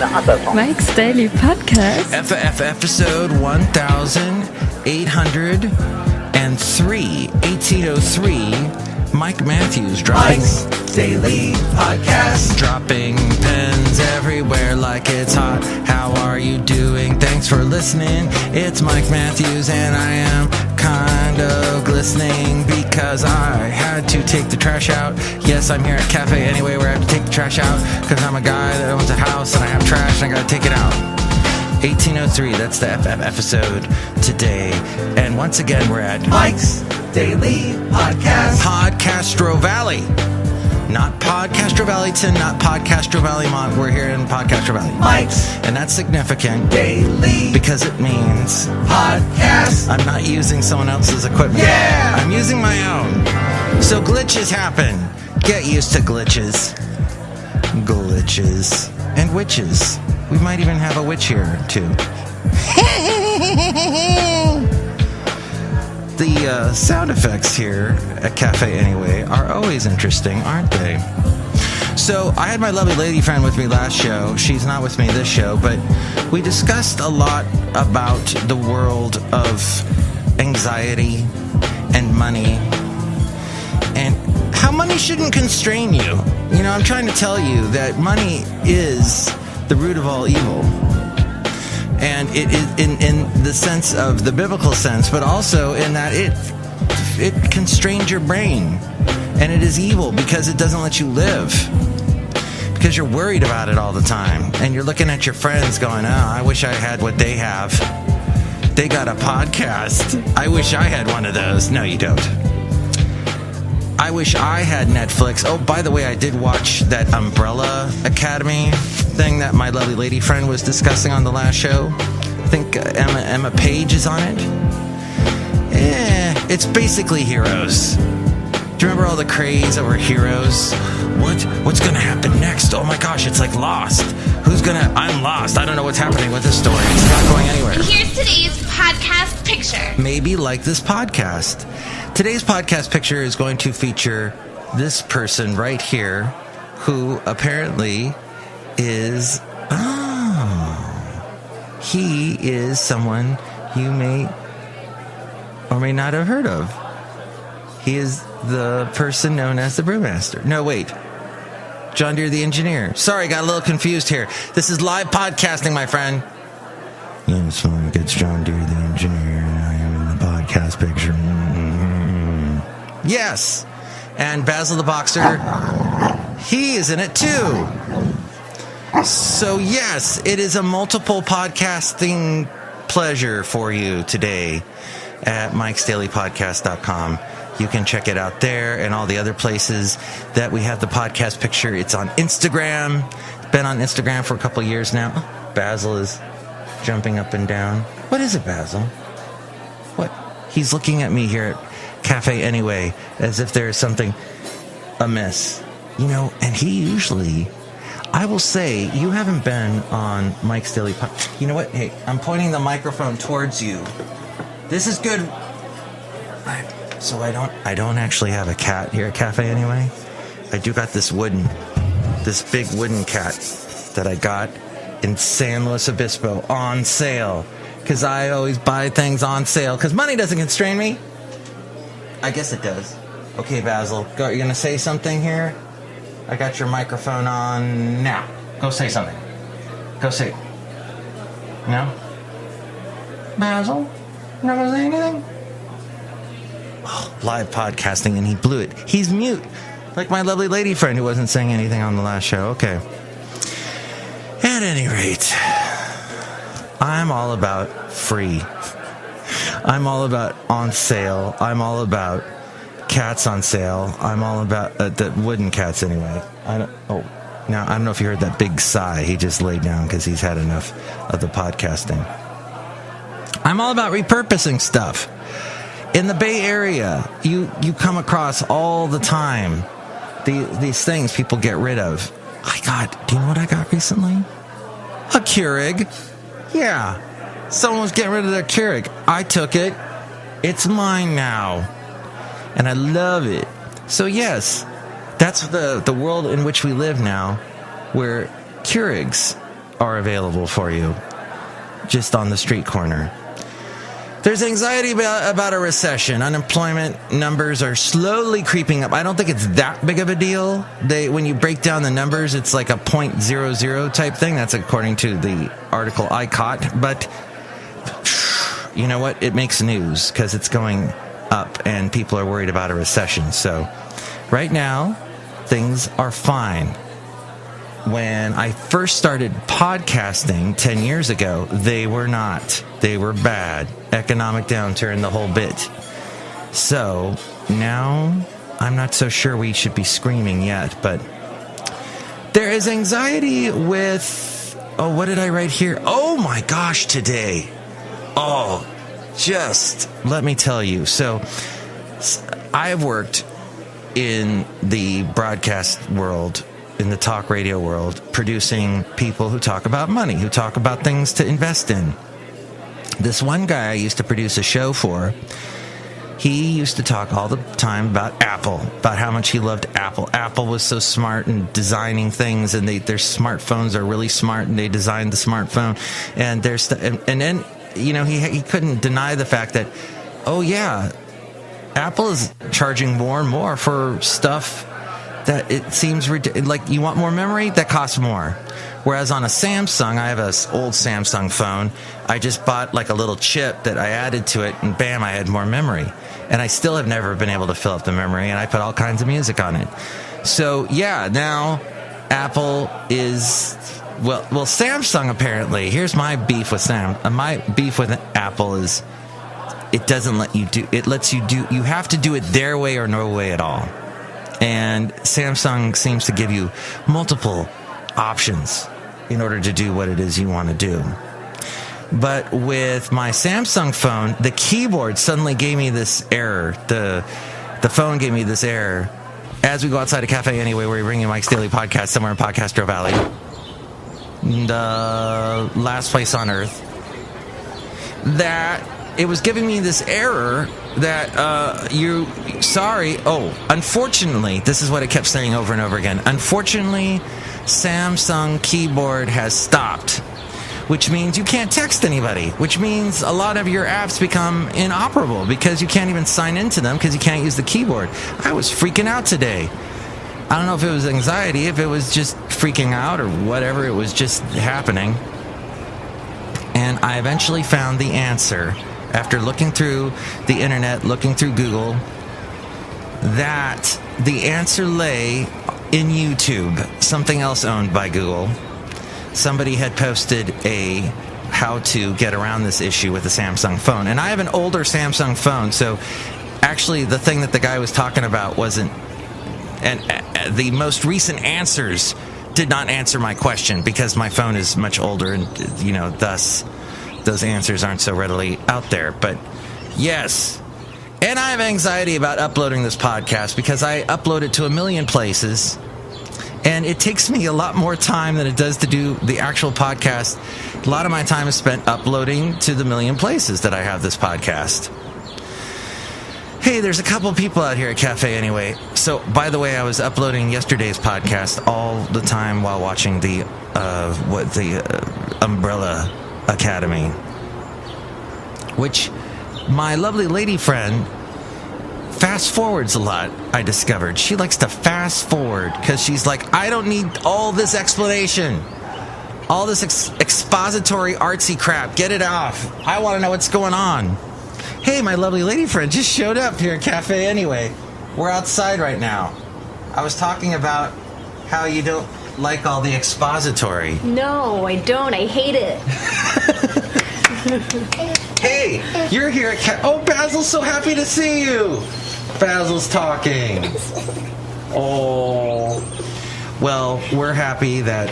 Mike's Daily Podcast. Episode 1803. 1803. Mike Matthews dropping Mike's Daily Podcast. Dropping pens everywhere like it's hot. How are you doing? Thanks for listening. It's Mike Matthews and I am kind of glistening because I had to take the trash out. Yes, I'm here at Café Anyway where I have to take the trash out because I'm a guy that owns a house and I have trash and I gotta take it out. 1803, that's the episode today. And once again, we're at Mike's Daily Podcast. Podcastro Valley. Not Podcastro Valleyton, not Podcastro Valleymont. We're here in Podcastro Valley. Mike's And that's significant Daily because it means Podcast. I'm not using someone else's equipment. Yeah! I'm using my own. So glitches happen. Get used to glitches. Glitches. And witches. We might even have a witch here, too. The sound effects here at Café Anyway are always interesting, aren't they? So I had my lovely lady friend with me last show. She's not with me this show, but we discussed a lot about the world of anxiety and money and how money shouldn't constrain you. You know, I'm trying to tell you that money is the root of all evil. And it is in the sense of the biblical sense, but also in that it constrains your brain. And it is evil because it doesn't let you live. Because you're worried about it all the time. And you're looking at your friends going, oh, I wish I had what they have. They got a podcast. I wish I had one of those. No, you don't. I wish I had Netflix. Oh, by the way, I did watch that Umbrella Academy thing that my lovely lady friend was discussing on the last show. I think Emma Page is on it. It's basically Heroes. Do you remember all the craze over Heroes? What's going to happen next? Oh my gosh, it's like Lost. I'm lost. I don't know what's happening with this story. It's not going anywhere. Here's today's podcast picture. Maybe like this podcast. Today's podcast picture is going to feature this person right here who apparently is, he is someone you may or may not have heard of. He is the person known as the Brewmaster. No, wait. John Deere the engineer. Sorry, got a little confused here. This is live podcasting, my friend. Yes, it's John Deere the engineer. I am in the podcast picture. Yes. And Basil the boxer, he is in it too. So yes, it is a multiple podcasting pleasure for you today at MikesDailyPodcast.com. You can check it out there and all the other places that we have the podcast picture. It's on Instagram. It's been on Instagram for a couple of years now. Basil is jumping up and down. What is it, Basil? What? He's looking at me here at Café Anyway as if there is something amiss. You know, and he usually, I will say, you haven't been on Mike's Daily Podcast. You know what? Hey, I'm pointing the microphone towards you. This is good. So I don't actually have a cat here at Café Anyway. I do got this big wooden cat that I got in San Luis Obispo on sale. Because I always buy things on sale. Because money doesn't constrain me. I guess it does. Okay, Basil, go. You're going to say something here? I got your microphone on now. Go say something. Go say it. No? Basil? You're not going to say anything? Oh, live podcasting, and he blew it. He's mute. Like my lovely lady friend who wasn't saying anything on the last show. Okay. At any rate, I'm all about free. I'm all about on sale. I'm all about cats on sale. I'm all about the wooden cats anyway. Now, I don't know if you heard that big sigh. He just laid down because he's had enough of the podcasting. I'm all about repurposing stuff. In the Bay Area, you come across all the time these things people get rid of. Do you know what I got recently? A Keurig. Yeah. Someone was getting rid of their Keurig. I took it. It's mine now. And I love it. So yes, that's the world in which we live now, where Keurigs are available for you just on the street corner. There's anxiety about a recession. Unemployment numbers are slowly creeping up. I don't think it's that big of a deal. When you break down the numbers, it's like a 0.00 type thing. That's according to the article I caught. But you know what? It makes news because it's going up and people are worried about a recession. So right now, things are fine. When I first started podcasting 10 years ago, they were not. They were bad. Economic downturn, the whole bit. So now I'm not so sure we should be screaming yet, but there is anxiety with, what did I write here? Oh my gosh, today. Just let me tell you. So I've worked in the broadcast world, in the talk radio world, producing people who talk about money, who talk about things to invest in. This one guy I used to produce a show for, he used to talk all the time about Apple, about how much he loved Apple. Apple was so smart in designing things, and their smartphones are really smart, and they designed the smartphone. And and then, you know, he couldn't deny the fact that, oh yeah, Apple is charging more and more for stuff that it seems like, you want more memory, that costs more. Whereas on a Samsung, I have an old Samsung phone, I just bought like a little chip that I added to it, and bam, I had more memory. And I still have never been able to fill up the memory, and I put all kinds of music on it. So yeah, now Apple is, well, Samsung apparently, here's my beef with my beef with Apple is, it doesn't let you do, it lets you do, you have to do it their way or no way at all. And Samsung seems to give you multiple options in order to do what it is you want to do. But with my Samsung phone, the keyboard suddenly gave me this error. The phone gave me this error. As we go outside of Café Anyway, where we bring you Mike's Daily Podcast somewhere in Podcastro Valley, the last place on earth, that it was giving me this error that unfortunately, this is what it kept saying over and over again. Unfortunately, Samsung keyboard has stopped, which means you can't text anybody, which means a lot of your apps become inoperable because you can't even sign into them because you can't use the keyboard. I was freaking out today. I don't know if it was anxiety, if it was just freaking out or whatever, it was just happening. And I eventually found the answer after looking through the internet, looking through Google, that the answer lay in YouTube, something else owned by Google. Somebody had posted a how to get around this issue with a Samsung phone. And I have an older Samsung phone, so actually the thing that the guy was talking about wasn't, and the most recent answers did not answer my question because my phone is much older and, you know, thus those answers aren't so readily out there. But yes, and I have anxiety about uploading this podcast because I upload it to a million places, and it takes me a lot more time than it does to do the actual podcast. A lot of my time is spent uploading to the million places that I have this podcast. Hey, there's a couple people out here at Café Anyway. So, by the way, I was uploading yesterday's podcast all the time while watching the Umbrella Academy, which my lovely lady friend fast forwards a lot. I discovered she likes to fast forward because she's like, I don't need all this explanation, all this expository artsy crap. Get it off. I want to know what's going on. Hey, my lovely lady friend just showed up here at Café Anyway. We're outside right now. I was talking about how you don't like all the expository. No, I don't. I hate it. Hey, you're here at Oh, Basil's so happy to see you. Basil's talking. Oh. Well, we're happy that...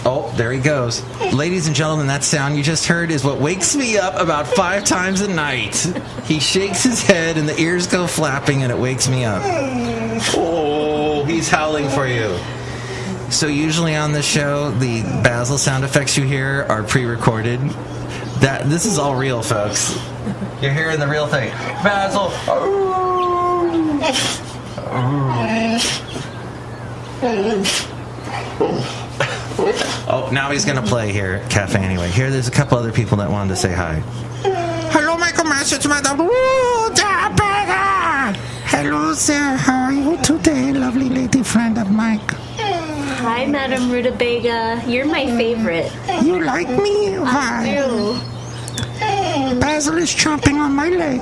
Oh, there he goes. Ladies and gentlemen, that sound you just heard is what wakes me up about 5 times a night. He shakes his head and the ears go flapping and it wakes me up. Oh, he's howling for you. So usually on this show, the Basil sound effects you hear are pre-recorded. This is all real, folks. You're hearing the real thing. Basil. Oh, now he's going to play here at Café Anyway. Here, there's a couple other people that wanted to say hi. Hello, Michael Master. It's Madame Rootabega. Hello, sir. How are you today, lovely lady friend of Mike? Hi, Madame Rootabega. You're my favorite. You like me? Why? Ew. Basil is chomping on my leg.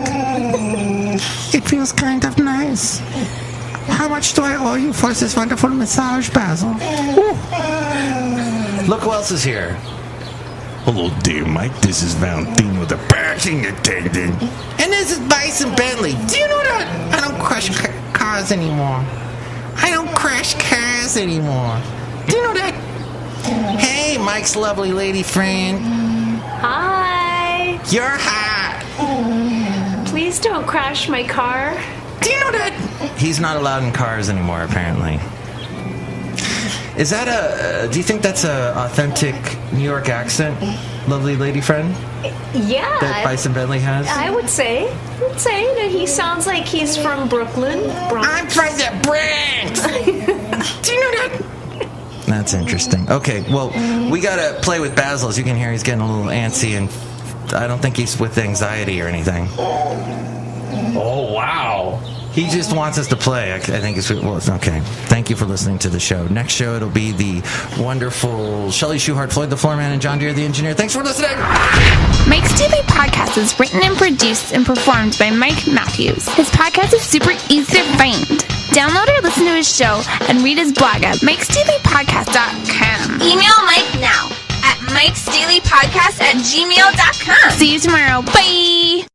It feels kind of nice. How much do I owe you for this wonderful massage, Basil? Look who else is here. Hello, dear Mike. This is Valentino, the parking attendant. And this is Bison Bentley. Do you know that I don't crash cars anymore? I don't crash cars anymore. Do you know that? Hey, Mike's lovely lady friend. Hi. You're hot. Please don't crash my car. Do you know that? He's not allowed in cars anymore, apparently. Is that do you think that's a authentic New York accent, lovely lady friend? Yeah. That Bison Bentley has? I would say that he sounds like he's from Brooklyn. Bronx. I'm from the Bronx! Do you know that? That's interesting. Okay, well, we gotta play with Basil. As you can hear, he's getting a little antsy, and I don't think he's with anxiety or anything. Oh, wow. He just wants us to play. I think it's okay. Thank you for listening to the show. Next show, it'll be the wonderful Chely Shoehart, Floyd the Floorman, and John Deere the engineer. Thanks for listening. Mike's Daily Podcast is written and produced and performed by Mike Matthews. His podcast is super easy to find. Download or listen to his show and read his blog at MikesDailyPodcast.com. Email Mike now at MikesDailyPodcast@gmail.com. See you tomorrow. Bye!